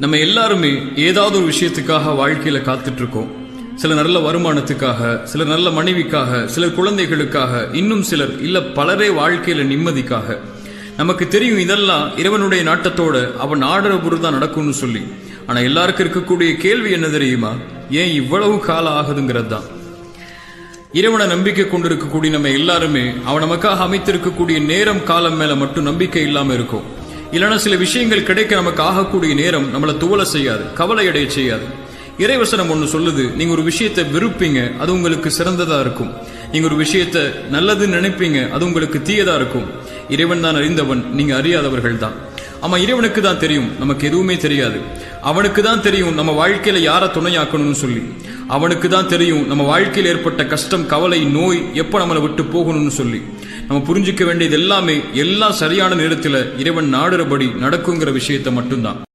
நம்ம எல்லாருமே ஏதாவது ஒரு விஷயத்துக்காக வாழ்க்கையில காத்துட்டு இருக்கோம். சிலர் நல்ல வருமானத்துக்காக, சிலர் நல்ல மனைவிக்காக, சிலர் குழந்தைகளுக்காக, இன்னும் சிலர் இல்ல பலரே வாழ்க்கையில நிம்மதிக்காக. நமக்கு தெரியும் இதெல்லாம் இறைவனுடைய நாட்டத்தோட அவன் ஆடுற பொருள்தான் நடக்கும்னு சொல்லி. ஆனா எல்லாருக்கும் இருக்கக்கூடிய கேள்வி என்ன தெரியுமா? ஏன் இவ்வளவு காலம் ஆகுதுங்கிறது தான். இறைவனை நம்பிக்கை கொண்டிருக்கக்கூடிய நம்ம எல்லாருமே அவன் நமக்காக அமைத்திருக்கக்கூடிய நேரம் காலம் மேல மட்டும் நம்பிக்கை இல்லாம இருக்கும். இல்லைன்னா சில விஷயங்கள் கிடைக்க நமக்கு ஆகக்கூடிய நேரம் நம்மளை துவல செய்யாது, கவலை அடைய செய்யாது. இறைவசனம் ஒண்ணு சொல்லுது, நீங்க ஒரு விஷயத்தை விருப்பீங்க, அது உங்களுக்கு சிறந்ததா இருக்கும். நீங்க ஒரு விஷயத்தை நல்லதுன்னு நினைப்பீங்க, அது உங்களுக்கு தீயதா இருக்கும். இறைவன் தான் அறிந்தவன், நீங்க அறியாதவர்கள் தான். ஆமா, இறைவனுக்கு தான் தெரியும், நமக்கு எதுவுமே தெரியாது. அவனுக்கு தான் தெரியும் நம்ம வாழ்க்கையில யாரை துணையாக்கணும்னு சொல்லி. அவனுக்கு தான் தெரியும் நம்ம வாழ்க்கையில் ஏற்பட்ட கஷ்டம், கவலை, நோய் எப்ப நம்மளை விட்டு போகணும்னு சொல்லி. நம்ம புரிஞ்சுக்க வேண்டியது எல்லாமே எல்லாம் சரியான நேரத்தில் இறைவன் நாடுறபடி நடக்குங்கிற விஷயத்தை மட்டும்தான்.